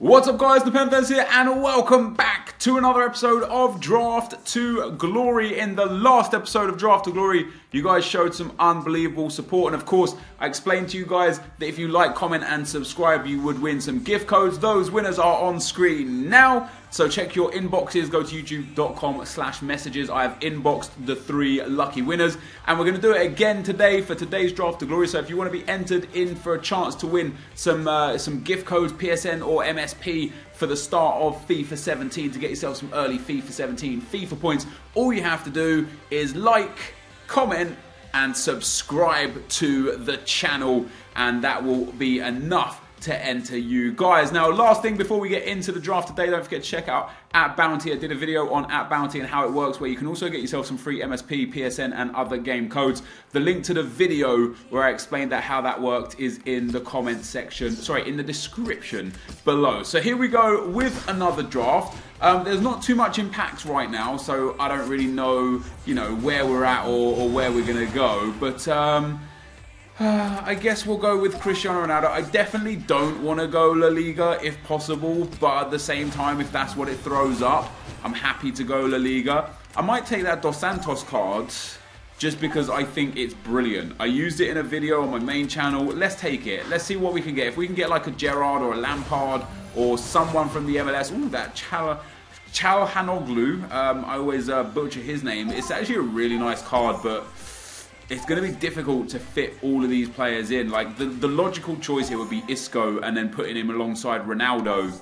What's up guys, NepentheZ here and welcome back to another episode of Draft to Glory. In the last episode of Draft to Glory, you guys showed some unbelievable support, and of course I explained to you guys that if you like, comment and subscribe you would win some gift codes. Those winners are on screen now, so check your inboxes, go to youtube.com/messages. I have inboxed the 3 lucky winners and we're going to do it again today for today's Draft to Glory. So if you want to be entered in for a chance to win some gift codes, PSN or MSP for the start of FIFA 17, to get yourself some early FIFA 17 FIFA points, all you have to do is like, comment and subscribe to the channel, and that will be enough to enter you guys. Now, last thing before we get into the draft today, don't forget to check out @Bounty. I did a video on @Bounty and how it works, where you can also get yourself some free MSP, PSN and other game codes. The link to the video where I explained how that worked is in the comment section, sorry, in the description below. So here we go with another draft. There's not too much in packs right now, so I don't really know, where we're at or where we're gonna go, but I guess we'll go with Cristiano Ronaldo. I definitely don't want to go La Liga if possible, but at the same time, if that's what it throws up, I'm happy to go La Liga. I might take that Dos Santos card just because I think it's brilliant. I used it in a video on my main channel. Let's take it. Let's see what we can get. If we can get like a Gerrard or a Lampard or someone from the MLS. Ooh, that Çalhanoğlu. I always butcher his name. It's actually a really nice card, but it's going to be difficult to fit all of these players in. Like, the logical choice here would be Isco and then putting him alongside Ronaldo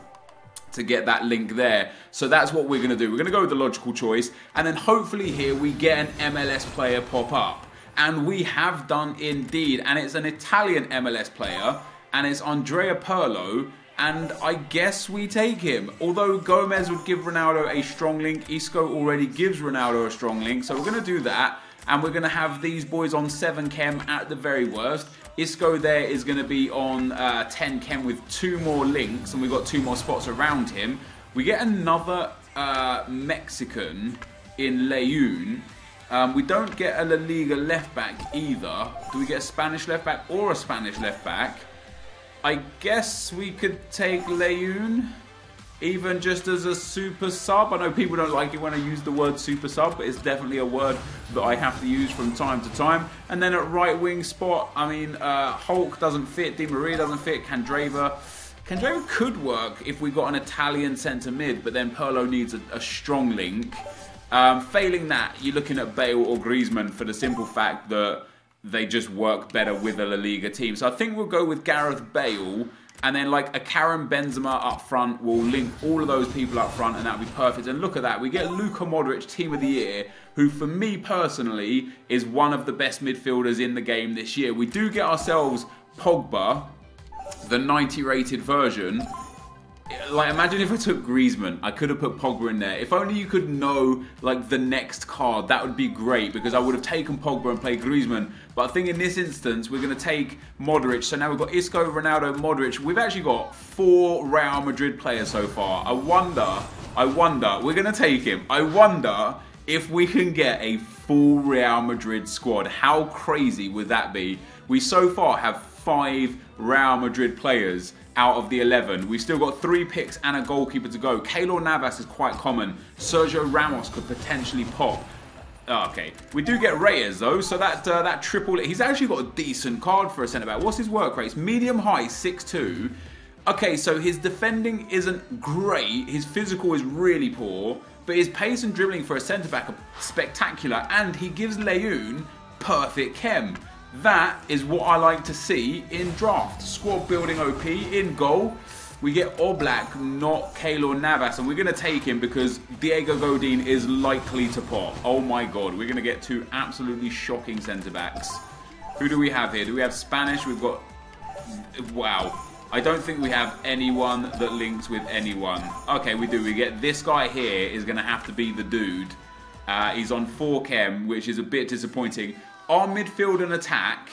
to get that link there. So that's what we're going to do. We're going to go with the logical choice, and then hopefully here we get an MLS player pop up. And we have done indeed, and it's an Italian MLS player, and it's Andrea Pirlo, and I guess we take him. Although Gomez would give Ronaldo a strong link, Isco already gives Ronaldo a strong link, so we're going to do that. And we're going to have these boys on 7 chem at the very worst. Isco there is going to be on 10 chem with 2 more links, and we've got 2 more spots around him. We get another Mexican in León. We don't get a La Liga left back either. Do we get a Spanish left back or a Spanish left back? I guess we could take León, even just as a super sub. I know people don't like it when I use the word super sub, but it's definitely a word that I have to use from time to time. And then at right wing spot, I mean, Hulk doesn't fit, Di Maria doesn't fit, Candreva could work if we got an Italian centre mid, but then Pirlo needs a strong link. Failing that, you're looking at Bale or Griezmann for the simple fact that they just work better with a La Liga team. So I think we'll go with Gareth Bale, and then like a Karim Benzema up front. We'll link all of those people up front and that'll be perfect. And look at that, we get Luka Modric Team of the Year, who for me personally is one of the best midfielders in the game this year. We do get ourselves Pogba, the 90 rated version. Like, imagine if I took Griezmann, I could have put Pogba in there. If only you could know like the next card, that would be great, because I would have taken Pogba and played Griezmann. But I think in this instance, we're going to take Modric. So now we've got Isco, Ronaldo, Modric. We've actually got 4 Real Madrid players so far. I wonder, we're going to take him. I wonder if we can get a full Real Madrid squad. How crazy would that be? We so far have 5 Real Madrid players out of the 11. We've still got 3 picks and a goalkeeper to go. Keylor Navas is quite common. Sergio Ramos could potentially pop. Okay, we do get Reyes though, so that triple, he's actually got a decent card for a centre-back. What's his work rate? Medium high, 6'2". Okay, so his defending isn't great, his physical is really poor, but his pace and dribbling for a centre-back are spectacular, and he gives León perfect chem. That is what I like to see in draft. Squad building OP. In goal, we get Oblak, not Keylor Navas, and we're going to take him because Diego Godin is likely to pop. Oh my god, we're going to get 2 absolutely shocking centre-backs. Who do we have here? Do we have Spanish? We've got... Wow. I don't think we have anyone that links with anyone. Okay, we do. We get this guy here is going to have to be the dude. He's on 4 chem, which is a bit disappointing. Our midfield and attack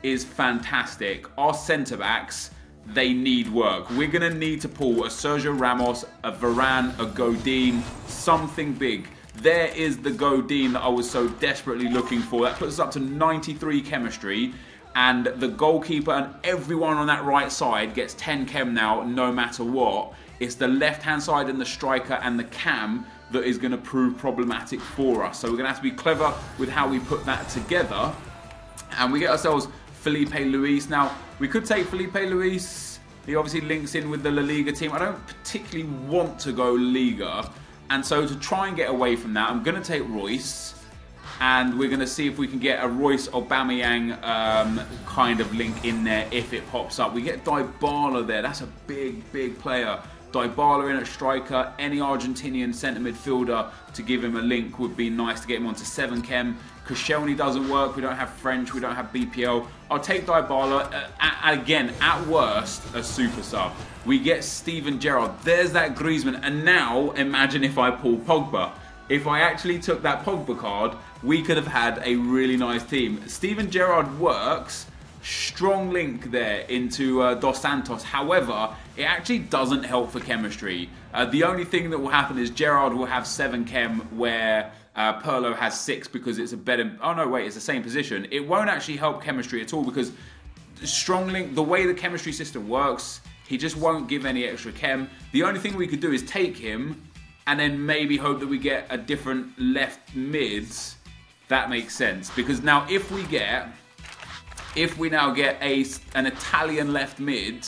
is fantastic. Our centre-backs, they need work. We're going to need to pull a Sergio Ramos, a Varane, a Godin, something big. There is the Godin that I was so desperately looking for. That puts us up to 93 chemistry. and the goalkeeper and everyone on that right side gets 10 chem now, no matter what. It's the left-hand side and the striker and the cam that is going to prove problematic for us. So we're going to have to be clever with how we put that together. And we get ourselves Felipe Luis. Now, we could take Felipe Luis. He obviously links in with the La Liga team. I don't particularly want to go Liga. And so to try and get away from that, I'm going to take Royce. And we're going to see if we can get a Royce Aubameyang kind of link in there if it pops up. We get Dybala there. That's a big, big player. Dybala in at striker. Any Argentinian centre midfielder to give him a link would be nice to get him onto 7 chem. Koscielny doesn't work. We don't have French. We don't have BPL. I'll take Dybala. Again, at worst, a super sub. We get Steven Gerrard. There's that Griezmann. And now, imagine if I pull Pogba. If I actually took that Pogba card, we could have had a really nice team. Steven Gerrard works. Strong link there into Dos Santos. However, it actually doesn't help for chemistry. The only thing that will happen is Gerrard will have 7 chem where Pirlo has 6 because it's a better... Oh no, wait, it's the same position. It won't actually help chemistry at all because strong link, the way the chemistry system works, he just won't give any extra chem. The only thing we could do is take him and then maybe hope that we get a different left mids. That makes sense. Because now if we now get an Italian left mid,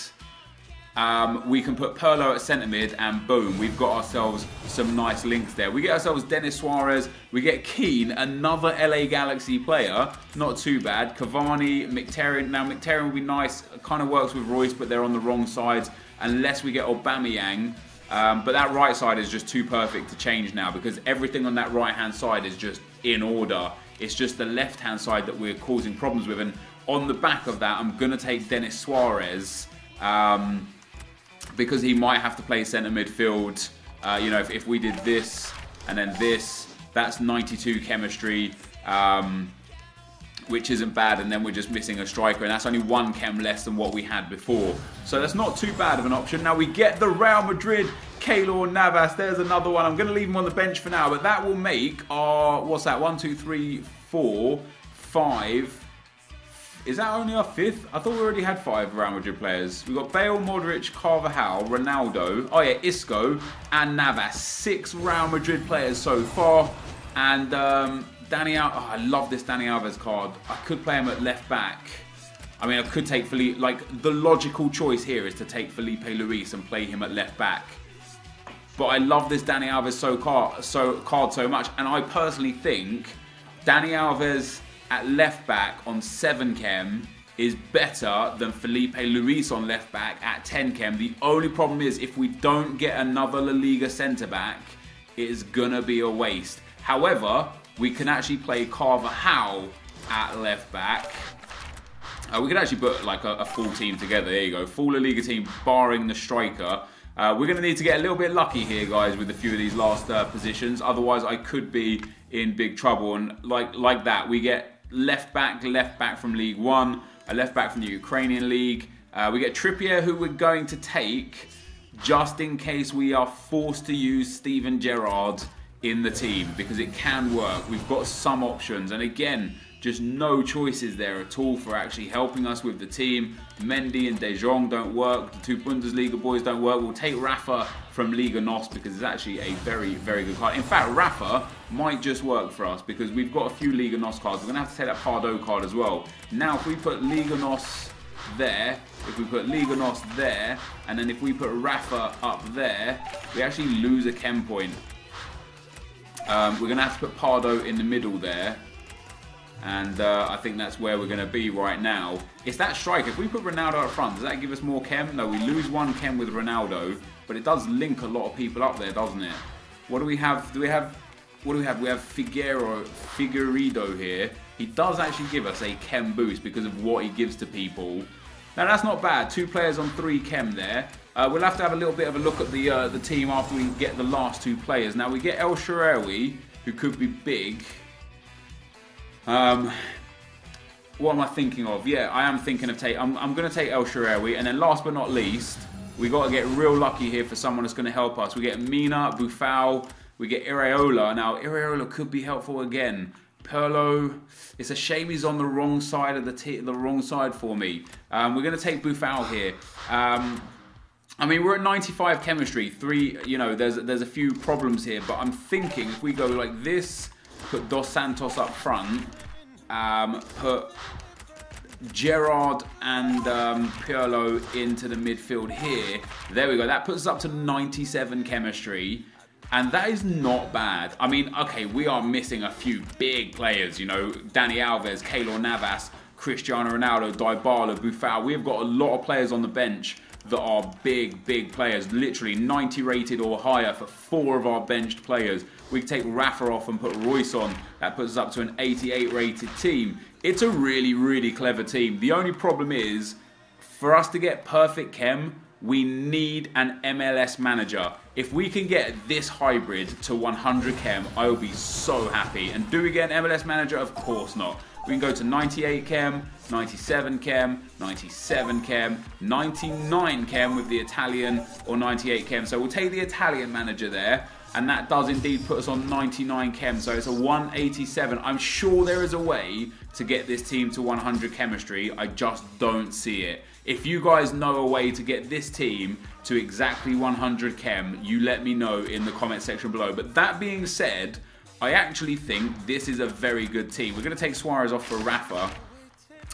we can put Pirlo at centre mid and boom, we've got ourselves some nice links there. We get ourselves Denis Suarez, we get Keane, another LA Galaxy player, not too bad. Cavani, Mkhitaryan. Now Mkhitaryan will be nice, kind of works with Royce, but they're on the wrong sides unless we get Aubameyang. But that right side is just too perfect to change now because everything on that right hand side is just in order. It's just the left hand side that we're causing problems with, and on the back of that I'm going to take Denis Suarez because he might have to play centre midfield. You know, if we did this and then this, that's 92 chemistry, which isn't bad, and then we're just missing a striker, and that's only 1 chem less than what we had before. So that's not too bad of an option. Now we get the Real Madrid, Keylor Navas. There's another one. I'm going to leave him on the bench for now, but that will make our, what's that, 1, 2, 3, 4, 5. Is that only our 5th? I thought we already had 5 Real Madrid players. We've got Bale, Modric, Carvajal, Ronaldo, oh yeah, Isco, and Navas. 6 Real Madrid players so far. And Dani Alves, oh, I love this Dani Alves card. I could play him at left back. I mean, I could take Felipe, like, the logical choice here is to take Felipe Luis and play him at left back. But I love this Dani Alves card so much. And I personally think Dani Alves at left back on 7 chem is better than Felipe Luis on left back at 10 chem. The only problem is if we don't get another La Liga centre back, it is gonna be a waste. However, we can actually play Carvajal at left back. We could actually put like a full team together. There you go, full La Liga team, barring the striker. We're going to need to get a little bit lucky here, guys, with a few of these last positions. Otherwise, I could be in big trouble. And like that, we get left back from League One, a left back from the Ukrainian League. We get Trippier, who we're going to take just in case we are forced to use Steven Gerrard in the team, because it can work. We've got some options, and again, just no choices there at all for actually helping us with the team. Mendy and De Jong don't work. The 2 Bundesliga boys don't work. We'll take Rafa from Liga NOS because it's actually a very, very good card. In fact, Rafa might just work for us because we've got a few Liga NOS cards. We're going to have to take that Pardo card as well. Now, if we put Liga NOS there, if we put Liga NOS there, and then if we put Rafa up there, we actually lose a chem point. We're going to have to put Pardo in the middle there. And I think that's where we're going to be right now. It's that strike. If we put Ronaldo up front, does that give us more chem? No, we lose 1 chem with Ronaldo, but it does link a lot of people up there, doesn't it? What do we have? What do we have? We have Figueiredo here. He does actually give us a chem boost because of what he gives to people. Now that's not bad. 2 players on 3 chem there. We'll have to have a little bit of a look at the team after we get the last 2 players. Now we get El Shaarawy, who could be big. What am I thinking of? Yeah, I am thinking of I'm going to take El Shaarawy, and then last but not least, we got to get real lucky here for someone that's going to help us. We get Mina, Buffal, we get Iraola. Now Iraola could be helpful again. Pirlo, it's a shame he's on the wrong side of the wrong side for me. We're going to take Buffal here. I mean, we're at 95 chemistry. There's a few problems here, but I'm thinking if we go like this, put Dos Santos up front, put Gerrard and Pirlo into the midfield here. There we go. That puts us up to 97 chemistry. And that is not bad. I mean, okay, we are missing a few big players, you know. Dani Alves, Keylor Navas, Cristiano Ronaldo, Dybala, Buffal. We've got a lot of players on the bench that are big players. Literally 90 rated or higher for 4 of our benched players. We can take Rafa off and put Royce on. That puts us up to an 88 rated team. It's a really clever team. The only problem is, for us to get perfect chem, we need an MLS manager. If we can get this hybrid to 100 chem, I will be so happy. And do we get an MLS manager? Of course not. We can go to 98 chem, 97 chem, 97 chem, 99 chem with the Italian, or 98 chem. So we'll take the Italian manager there. And that does indeed put us on 99 chem, so it's a 187. I'm sure there is a way to get this team to 100 chemistry. I just don't see it. If you guys know a way to get this team to exactly 100 chem, you let me know in the comment section below. But that being said, I actually think this is a very good team. We're going to take Suarez off for Rafa.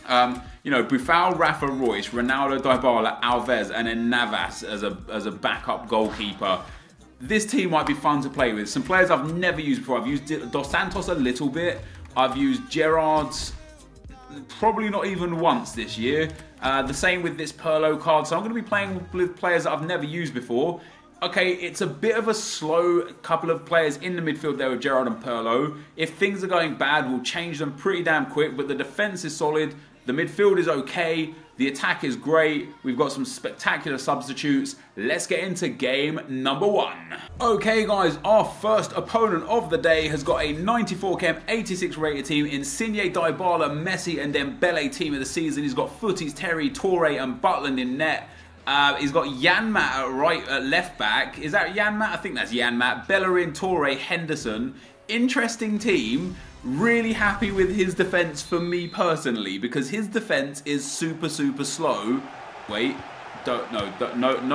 Buffal, Rafa, Royce, Ronaldo, Dybala, Alves, and then Navas as a backup goalkeeper. This team might be fun to play with. Some players I've never used before. I've used Dos Santos a little bit. I've used Gerrard's probably not even once this year. The same with this Pirlo card. So I'm going to be playing with players that I've never used before. Okay, it's a bit of a slow couple of players in the midfield there with Gerrard and Pirlo. If things are going bad, we'll change them pretty damn quick. But the defence is solid. The midfield is okay. The attack is great. We've got some spectacular substitutes. Let's get into game number 1. Okay guys, our first opponent of the day has got a 94 chem, 86 rated team. Insigne, Dybala, Messi and Dembele team of the season. He's got Footies, Terry, Toure and Butland in net. He's got Janmat at left back. Is that Janmat? I think that's Janmat. Bellerin, Toure, Henderson. Interesting team. Really happy with his defence for me personally, because his defence is super slow. Wait, no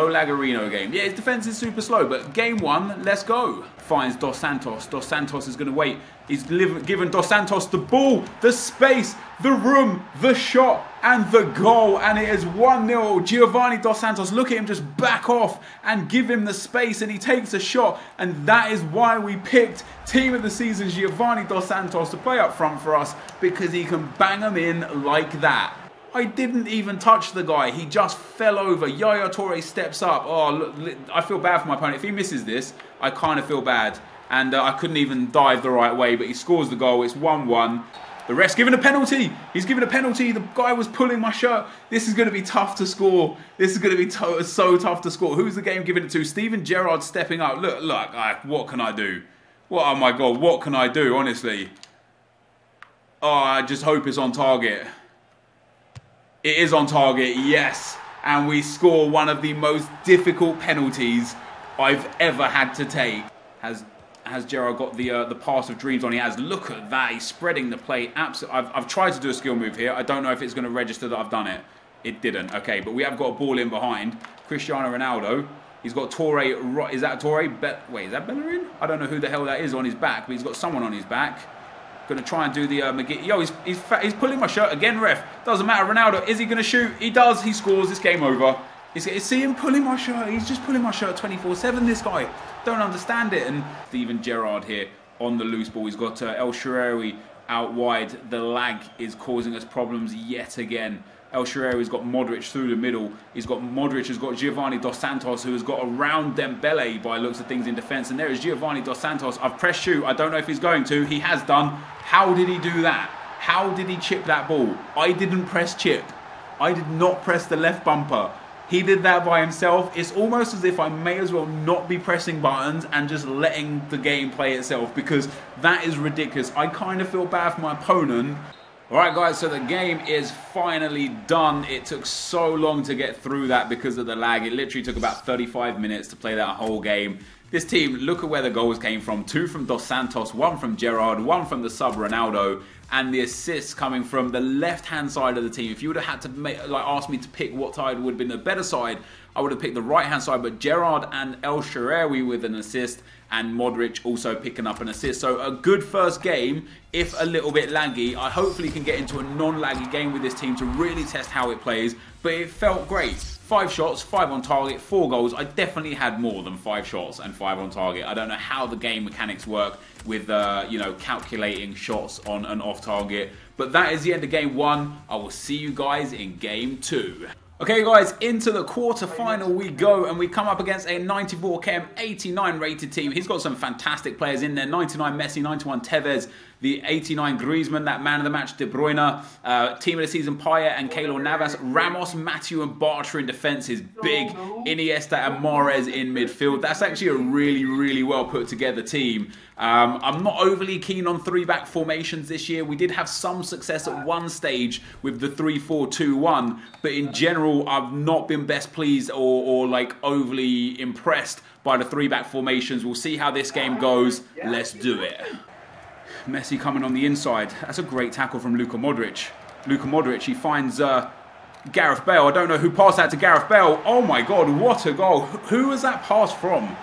Lagarino game. Yeah, his defence is super slow, but game 1, let's go. Finds Dos Santos. Dos Santos is going to wait. He's given Dos Santos the ball, the space, the room, the shot, and the goal. And it is 1-0. Giovanni Dos Santos, look at him just back off and give him the space, and he takes a shot. And that is why we picked team of the season Giovanni Dos Santos to play up front for us, because he can bang them in like that. I didn't even touch the guy. He just fell over. Yaya Toure steps up. Oh, look, I feel bad for my opponent. If he misses this, I kind of feel bad. And I couldn't even dive the right way, but he scores the goal. It's 1-1. The ref's given a penalty. He's given a penalty. The guy was pulling my shirt. This is going to be tough to score. This is going to be so tough to score. Who's the game giving it to? Steven Gerrard stepping up. Look, what can I do? Oh my God, what can I do, honestly? Oh, I just hope it's on target. It is on target, yes. And we score one of the most difficult penalties I've ever had to take. Has Gerrard got the pass of dreams on? He has. Look at that. He's spreading the play. Absolutely. I've tried to do a skill move here. I don't know if it's going to register that I've done it. It didn't. Okay, but we have got a ball in behind. Cristiano Ronaldo. He's got Toure. Is that Toure? Wait, is that Bellerin? I don't know who the hell that is on his back, but he's got someone on his back. Going to try and do the McGee. Yo, he's pulling my shirt again, ref. Doesn't matter. Ronaldo, is he going to shoot? He does. He scores. It's game over. See him pulling my shirt. He's just pulling my shirt 24/7, this guy. Don't understand it. And Steven Gerrard here on the loose ball. He's got El Shaarawy out wide. The lag is causing us problems yet again. El Shaarawy's got Modric through the middle. Modric has got Giovanni Dos Santos, who has got around Dembele by looks of things in defence. And there is Giovanni Dos Santos. I've pressed shoot. I don't know if he's going to. He has done. How did he do that? How did he chip that ball? I didn't press chip. I did not press the left bumper. He did that by himself. It's almost as if I may as well not be pressing buttons and just letting the game play itself, because that is ridiculous. I kind of feel bad for my opponent. Alright guys, so the game is finally done. It took so long to get through that because of the lag. It literally took about 35 minutes to play that whole game. This team, look at where the goals came from. 2 from Dos Santos, 1 from Gerrard, 1 from the sub Ronaldo, and the assists coming from the left-hand side of the team. If you would have had to ask me to pick what side would have been the better side, I would have picked the right-hand side, but Gerrard and El Shaarawy with an assist, and Modric also picking up an assist. So a good first game, if a little bit laggy. I hopefully can get into a non-laggy game with this team to really test how it plays, but it felt great. 5 shots, 5 on target, 4 goals. I definitely had more than 5 shots and 5 on target. I don't know how the game mechanics work with, you know, calculating shots on and off target. But that is the end of game 1. I will see you guys in game 2. Okay guys, into the quarter-final we go, and we come up against a 94 KM 89 rated team. He's got some fantastic players in there. 99 Messi, 91 Tevez, the 89 Griezmann, that man of the match De Bruyne, team of the season Payet and Keylor Navas, Ramos, Matthew and Bartra in defence is big, Iniesta and Mahrez in midfield. That's actually a really well put together team. I'm not overly keen on 3-back formations this year. We did have some success at one stage with the 3-4-2-1, but in general I've not been best pleased or like overly impressed by the 3-back formations. We'll see how this game goes. Let's do it. Messi coming on the inside. That's a great tackle from Luka Modric. Luka Modric, he finds Gareth Bale. I don't know who passed that to Gareth Bale. Oh my God, what a goal. Who was that pass from?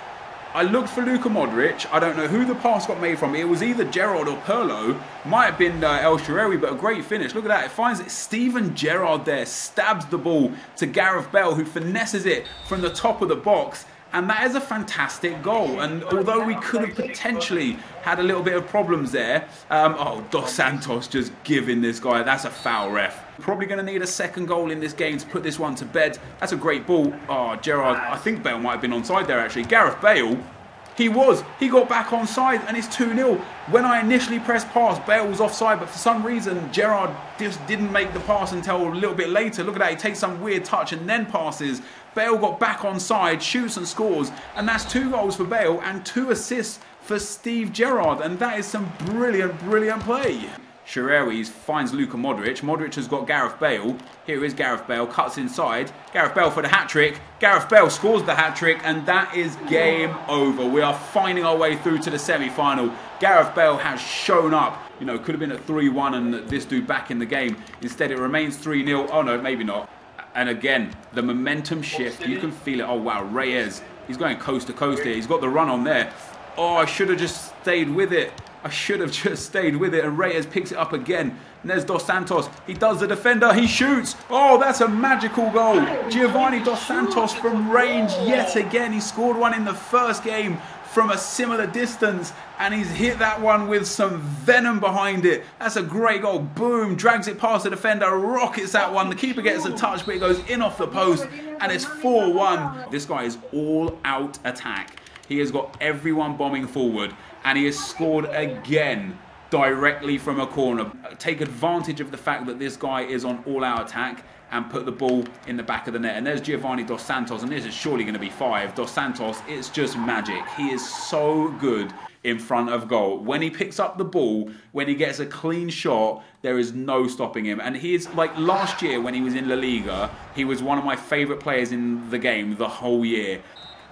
I looked for Luka Modric. I don't know who the pass got made from. It was either Gerrard or Pirlo. Might have been El Shaarawy, but a great finish. Look at that. It finds it. Steven Gerrard there stabs the ball to Gareth Bale, who finesses it from the top of the box. And that is a fantastic goal. And although we could have potentially had a little bit of problems there, oh, Dos Santos just giving this guy, that's a foul, ref. Probably going to need a second goal in this game to put this one to bed. That's a great ball. Oh, Gerrard, I think Bale might have been onside there actually. Gareth Bale, he got back onside and it's 2-0. When I initially pressed pass, Bale was offside, but for some reason, Gerrard just didn't make the pass until a little bit later. Look at that, he takes some weird touch and then passes. Bale got back onside, shoots and scores, and that's 2 goals for Bale and 2 assists for Steve Gerrard, and that is some brilliant play. Shaarawy finds Luka Modric. Modric has got Gareth Bale. Here is Gareth Bale, cuts inside. Gareth Bale for the hat-trick. Gareth Bale scores the hat-trick, and that is game over. We are finding our way through to the semi-final. Gareth Bale has shown up. You know, could have been a 3-1 and this dude back in the game. Instead, it remains 3-0. Oh, no, maybe not. And again, the momentum shift, you can feel it. Oh, wow, Reyes. He's going coast to coast here. He's got the run on there. Oh, I should have just stayed with it. I should have just stayed with it, and Reyes picks it up again. And there's Dos Santos. He does the defender. He shoots. Oh, that's a magical goal. Giovanni Dos Santos from range yet again. He scored one in the first game from a similar distance, and he's hit that one with some venom behind it. That's a great goal. Boom, drags it past the defender, rockets that one. The keeper gets a touch, but it goes in off the post, and it's 4-1. This guy is all out attack. He has got everyone bombing forward, and he has scored again directly from a corner. Take advantage of the fact that this guy is on all-out attack and put the ball in the back of the net. And there's Giovanni Dos Santos, and this is surely going to be 5. Dos Santos, it's just magic. He is so good in front of goal. When he picks up the ball, when he gets a clean shot, there is no stopping him. And he is, like last year when he was in La Liga, he was one of my favourite players in the game the whole year.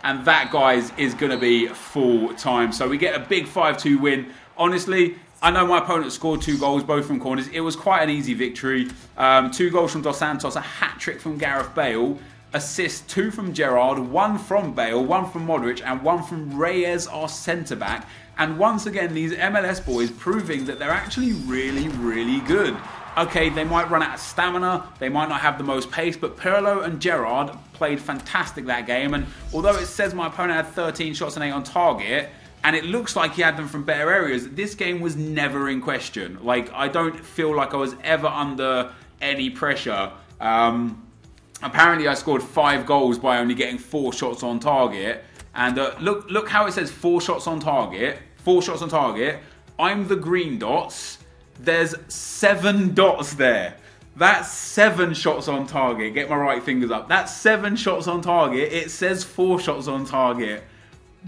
And that, guys, is going to be full time. So we get a big 5-2 win. Honestly, I know my opponent scored 2 goals, both from corners. It was quite an easy victory. 2 goals from Dos Santos, a hat-trick from Gareth Bale, assist 2 from Gerrard, 1 from Bale, 1 from Modric, and 1 from Reyes, our centre-back. And once again, these MLS boys proving that they're actually really good. Okay, they might run out of stamina, they might not have the most pace, but Pirlo and Gerrard played fantastic that game. And although it says my opponent had 13 shots and 8 on target, and it looks like he had them from better areas, this game was never in question. Like, I don't feel like I was ever under any pressure. Apparently I scored 5 goals by only getting 4 shots on target. And look how it says 4 shots on target. 4 shots on target. I'm the green dots. There's 7 dots there. That's 7 shots on target. Get my right fingers up. That's 7 shots on target. It says 4 shots on target.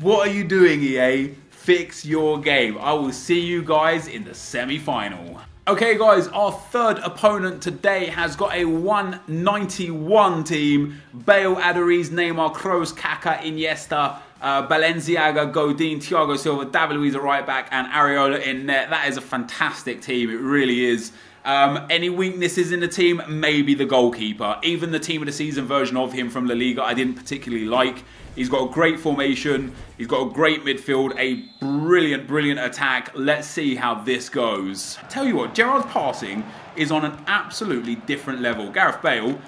What are you doing, EA? Fix your game. I will see you guys in the semi-final. Okay guys, our third opponent today has got a 191 team. Bale, Aduriz, Neymar, Kroos, Kaká, Iniesta, Balenciaga, Godin, Thiago Silva, David Luiz at right back and Areola in net. That is a fantastic team, it really is. Any weaknesses in the team? Maybe the goalkeeper. Even the team of the season version of him from La Liga I didn't particularly like. He's got a great formation, he's got a great midfield, a brilliant attack. Let's see how this goes. Tell you what, Gerrard's passing is on an absolutely different level. Gareth Bale,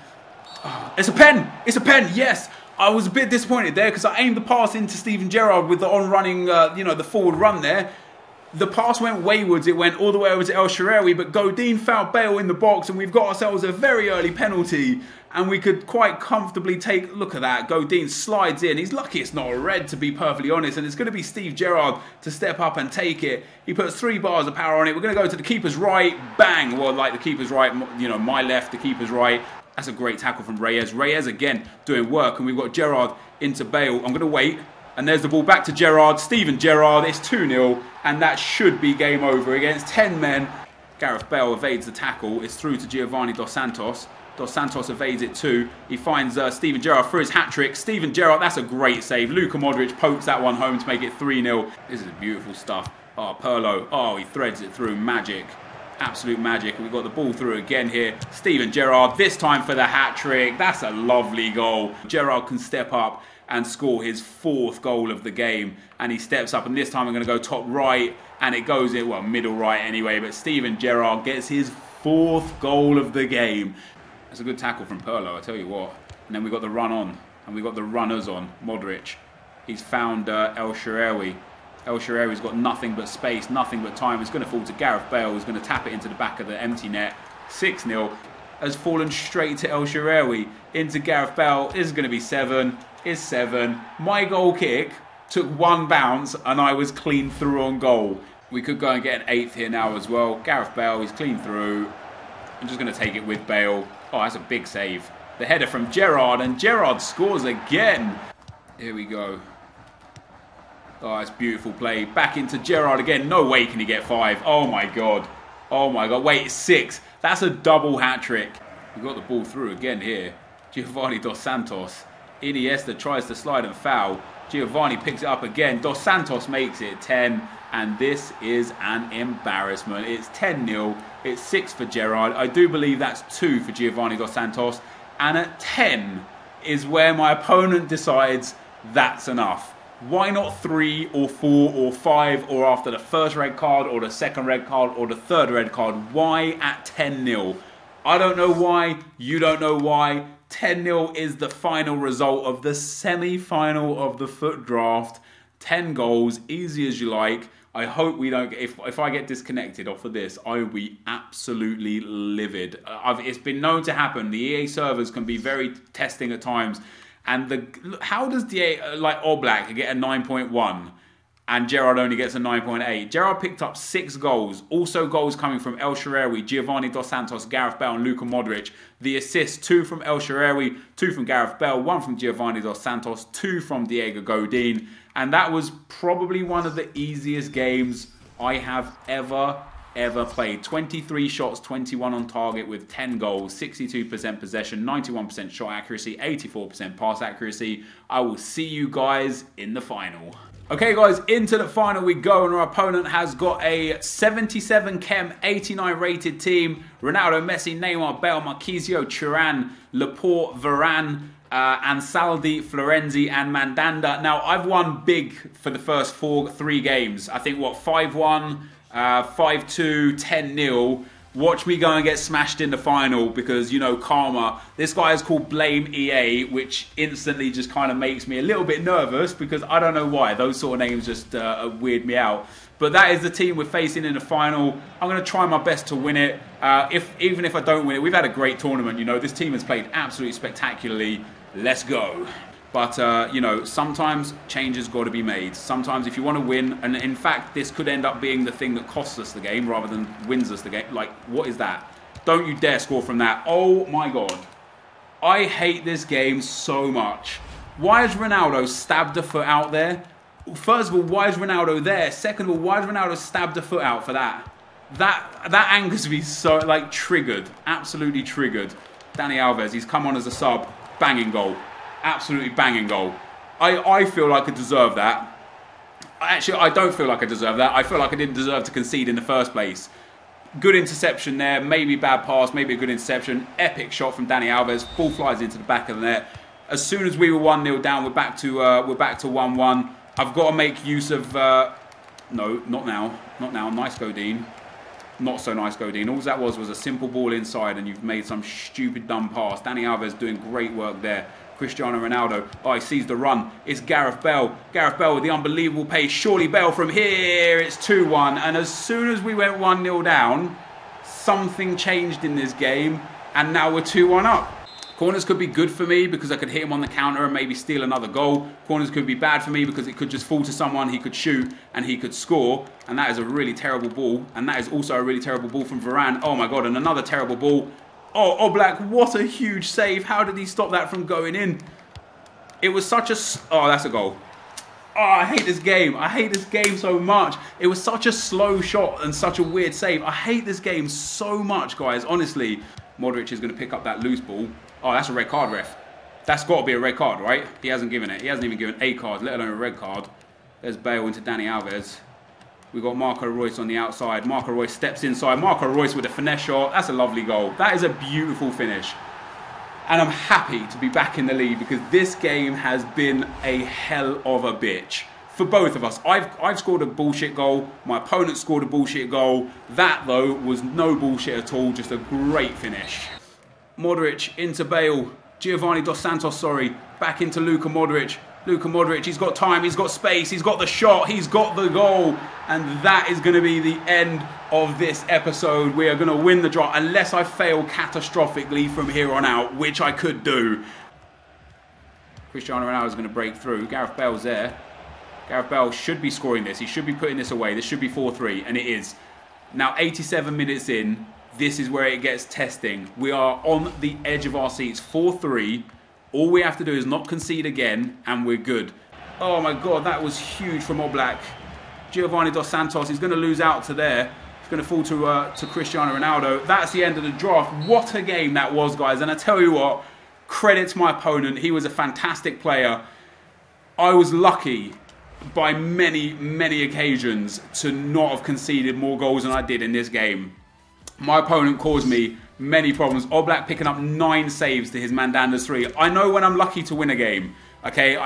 it's a pen, yes! I was a bit disappointed there because I aimed the pass into Steven Gerrard with the on-running, the forward run there. The pass went waywards, it went all the way over to El Shaarawy, but Godin fouled Bale in the box and we've got ourselves a very early penalty. And we could quite comfortably take, look at that, Godin slides in. He's lucky it's not a red, to be perfectly honest, and it's going to be Steve Gerrard to step up and take it. He puts 3 bars of power on it. We're going to go to the keeper's right, bang. Well, like the keeper's right, my left, the keeper's right. That's a great tackle from Reyes. Reyes again doing work, and we've got Gerrard into Bale. I'm going to wait. And there's the ball back to Gerrard. Steven Gerrard, it's 2-0, and that should be game over against 10 men. Gareth Bale evades the tackle. It's through to Giovanni Dos Santos. Dos Santos evades it too. He finds Steven Gerrard for his hat-trick. Steven Gerrard, that's a great save. Luka Modric pokes that one home to make it 3-0. This is beautiful stuff. Oh, Pirlo. Oh, he threads it through. Magic. Absolute magic. And we've got the ball through again here. Steven Gerrard, this time for the hat-trick. That's a lovely goal. Gerrard can step up and score his 4th goal of the game. And he steps up, and this time I'm going to go top right. And it goes in, well, middle right anyway. But Steven Gerrard gets his 4th goal of the game. It's a good tackle from Pirlo, I tell you what. And then we got the run on, and we got the runners on. Modric, he's found El Shaarawy. El Shaarawy's got nothing but space, nothing but time. It's going to fall to Gareth Bale, who's going to tap it into the back of the empty net. 6-0 has fallen straight to El Shaarawy, into Gareth Bale. This is going to be 7. It's 7. My goal kick took 1 bounce, and I was clean through on goal. We could go and get an 8th here now as well. Gareth Bale, he's clean through. I'm just going to take it with Bale. Oh, that's a big save. The header from Gerrard, and Gerrard scores again. Here we go. Oh, that's beautiful play. Back into Gerrard again. No way can he get 5. Oh, my God. Oh, my God. Wait, 6. That's a double hat-trick. We got the ball through again here. Giovanni Dos Santos. Iniesta tries to slide and foul. Giovanni picks it up again. Dos Santos makes it 10. And this is an embarrassment. It's 10-0. It's 6 for Gerrard. I do believe that's 2 for Giovanni Dos Santos. And at 10 is where my opponent decides that's enough. Why not 3 or 4 or 5 or after the first red card or the second red card or the third red card? Why at 10-0? I don't know why. You don't know why. 10-0 is the final result of the semi-final of the FUT draft. 10 goals, easy as you like. I hope we don't get, if I get disconnected off of this, I will be absolutely livid. It's been known to happen. The EA servers can be very testing at times. And how does Oblak get a 9.1 and Gerrard only gets a 9.8? Gerrard picked up 6 goals. Also goals coming from El Shaarawy, Giovanni Dos Santos, Gareth Bale and Luka Modric. The assists, 2 from El Shaarawy, 2 from Gareth Bale, 1 from Giovanni Dos Santos, 2 from Diego Godin. And that was probably one of the easiest games I have ever played. 23 shots, 21 on target with 10 goals, 62% possession, 91% shot accuracy, 84% pass accuracy. I will see you guys in the final. Okay guys, into the final we go, and our opponent has got a 77 chem, 89 rated team. Ronaldo, Messi, Neymar, Bale, Marquisio, Thuram, Laporte, Varane, Ansaldi, Florenzi and Mandanda. Now, I've won big for the first 3 games. I think, 5-1, 5-2, 10-0. Watch me go and get smashed in the final because, karma. This guy is called Blame EA, which instantly just kind of makes me a little bit nervous because I don't know why. Those sort of names just weird me out. But that is the team we're facing in the final. I'm going to try my best to win it. Even if I don't win it, we've had a great tournament. This team has played absolutely spectacularly. Let's go. But, sometimes change has got to be made. Sometimes if you want to win, and in fact, this could end up being the thing that costs us the game rather than wins us the game. Like, what is that? Don't you dare score from that. Oh, my God. I hate this game so much. Why has Ronaldo stabbed a foot out there? First of all, why is Ronaldo there? Second of all, why has Ronaldo stabbed a foot out for that? That angers me so, like, triggered. Absolutely triggered. Dani Alves, he's come on as a sub. Banging goal. Absolutely banging goal. I feel like I deserve that. Actually, I don't feel like I deserve that. I feel like I didn't deserve to concede in the first place. Good interception there. Maybe bad pass. Maybe a good interception. Epic shot from Dani Alves. Ball flies into the back of the net. As soon as we were 1-0 down, we're back to 1-1. I've got to make use of... no, not now. Not now. Nice Godin. Not so nice Godin. All that was a simple ball inside and you've made some stupid dumb pass. Dani Alves doing great work there. Cristiano Ronaldo. Oh, he sees the run. It's Gareth Bale. Gareth Bale with the unbelievable pace. Surely Bale from here. It's 2-1. And as soon as we went 1-0 down, something changed in this game. And now we're 2-1 up. Corners could be good for me because I could hit him on the counter and maybe steal another goal. Corners could be bad for me because it could just fall to someone, he could shoot and he could score. And that is a really terrible ball. And that is also a really terrible ball from Varane. Oh my God, and another terrible ball. Oh, Oblak, what a huge save. How did he stop that from going in? It was such a... Oh, that's a goal. Oh, I hate this game. I hate this game so much. It was such a slow shot and such a weird save. I hate this game so much, guys. Honestly, Modric is going to pick up that loose ball. Oh, that's a red card, ref. That's got to be a red card, right? He hasn't given it. He hasn't even given a card, let alone a red card. There's Bale into Dani Alves. We've got Marco Reus on the outside. Marco Reus steps inside. Marco Reus with a finesse shot. That's a lovely goal. That is a beautiful finish. And I'm happy to be back in the lead because this game has been a hell of a bitch. For both of us. I've scored a bullshit goal. My opponent scored a bullshit goal. That, though, was no bullshit at all. Just a great finish. Modric into Bale. Giovanni Dos Santos, sorry. Back into Luka Modric. Luka Modric, he's got time, he's got space, he's got the shot, he's got the goal. And that is going to be the end of this episode. We are going to win the draw unless I fail catastrophically from here on out, which I could do. Cristiano Ronaldo is going to break through. Gareth Bale's there. Gareth Bale should be scoring this. He should be putting this away. This should be 4-3, and it is. Now, 87 minutes in, this is where it gets testing. We are on the edge of our seats. 4-3. All we have to do is not concede again, and we're good. Oh my God, that was huge from Oblak. Giovanni Dos Santos, he's going to lose out to there. It's going to fall to Cristiano Ronaldo. That's the end of the draft. What a game that was, guys. And I tell you what, credit to my opponent. He was a fantastic player. I was lucky by many, many occasions to not have conceded more goals than I did in this game. My opponent caused me many problems. Oblak picking up 9 saves to his Mandanda's 3. I know when I'm lucky to win a game. Okay,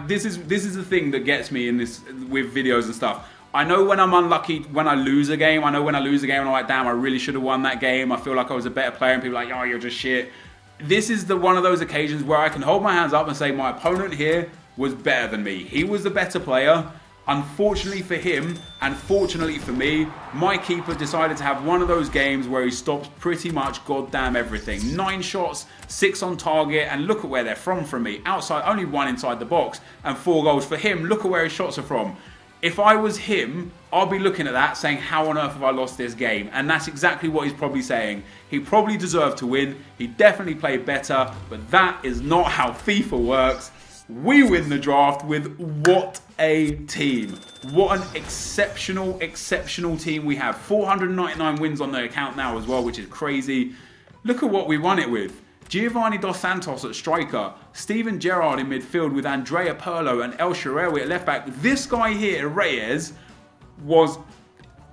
this is the thing that gets me in this with videos and stuff. I know when I'm unlucky when I lose a game. I know when I lose a game and I'm like, damn, I really should have won that game. I feel like I was a better player, and people are like, oh, you're just shit. This is one of those occasions where I can hold my hands up and say my opponent here was better than me. He was the better player. Unfortunately for him, and fortunately for me, my keeper decided to have one of those games where he stops pretty much goddamn everything. 9 shots, 6 on target, and look at where they're from me. Outside, only 1 inside the box, and 4 goals for him. Look at where his shots are from. If I was him, I'll be looking at that saying, how on earth have I lost this game? And that's exactly what he's probably saying. He probably deserved to win. He definitely played better, but that is not how FIFA works. We win the draft with what a team. What an exceptional, exceptional team we have. 499 wins on the account now as well, which is crazy. Look at what we won it with. Giovanni Dos Santos at striker. Steven Gerrard in midfield with Andrea Pirlo and El Shaarawy at left back. This guy here, Reyes, was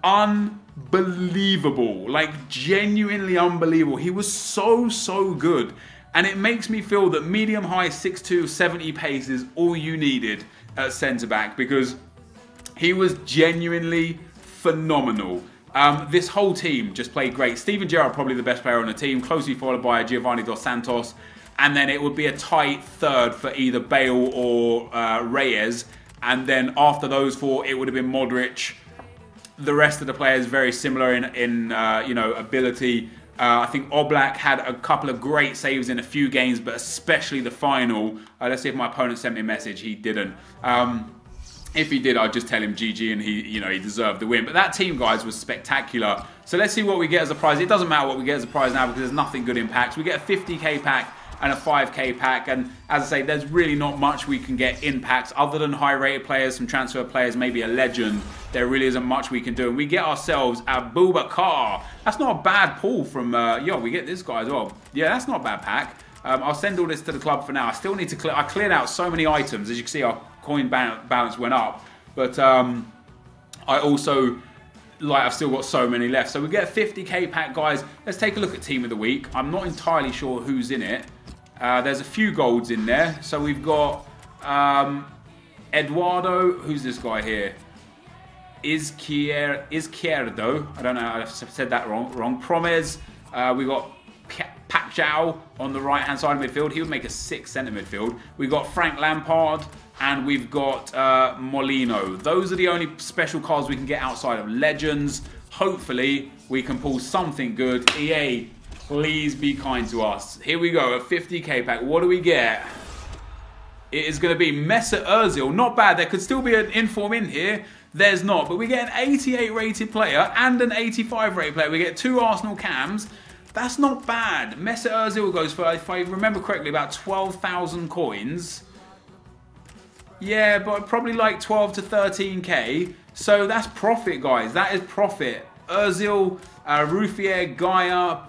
unbelievable. Like, genuinely unbelievable. He was so, so good. And it makes me feel that medium-high 6'2", 70 pace is all you needed at centre-back, because he was genuinely phenomenal. This whole team just played great. Steven Gerrard, probably the best player on the team, closely followed by Giovanni Dos Santos. And then it would be a tight third for either Bale or Reyes. And then after those 4, it would have been Modric. The rest of the players very similar in you know, ability. I think Oblak had a couple of great saves in a few games, but especially the final. Let's see if my opponent sent me a message. He didn't. If he did, I'd just tell him GG, and he deserved the win. But that team, guys, was spectacular. So let's see what we get as a prize. It doesn't matter what we get as a prize now because there's nothing good in packs. We get a 50k pack, and a 5k pack. And as I say, there's really not much we can get in packs other than high rated players, some transfer players, maybe a legend. There really isn't much we can do. And we get ourselves a Boubacar. That's not a bad pull from, we get this guy as well. Yeah, that's not a bad pack. I'll send all this to the club for now. I still need to clear. I cleared out so many items. As you can see, our coin balance went up. But I also, I've still got so many left. So we get a 50k pack, guys. Let's take a look at Team of the Week. I'm not entirely sure who's in it. There's a few golds in there. So we've got Eduardo. Who's this guy here? Izquierdo. I don't know. I've said that wrong. Promes. We got Pacquiao on the right-hand side of midfield. He would make a 6th centre midfield. We've got Frank Lampard and we've got Molino. Those are the only special cards we can get outside of Legends. Hopefully, we can pull something good. EA, please be kind to us. Here we go, a 50k pack. What do we get? It is going to be Mesut Ozil. Not bad. There could still be an inform in here. There's not. But we get an 88 rated player and an 85 rated player. We get 2 Arsenal cams. That's not bad. Mesut Ozil goes for, if I remember correctly, about 12,000 coins. Yeah, but probably like 12 to 13k. So that's profit, guys. That is profit. Ozil, Rufier, Gaia,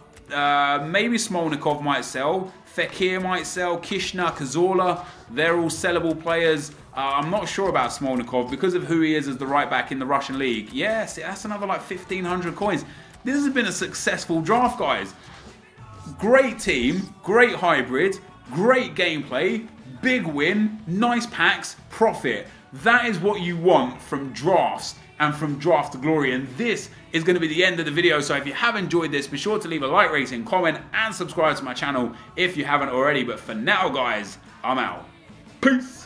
maybe Smolnikov might sell. Fekir might sell. Kishna, Cazorla. They're all sellable players. I'm not sure about Smolnikov because of who he is as the right back in the Russian league. Yes, that's another like 1,500 coins. This has been a successful draft, guys. Great team, great hybrid, great gameplay, big win, nice packs, profit. That is what you want from drafts and from Draft to Glory. And this is going to be the end of the video. So if you have enjoyed this, be sure to leave a like, rating, comment, and subscribe to my channel if you haven't already. But for now, guys, I'm out. Peace.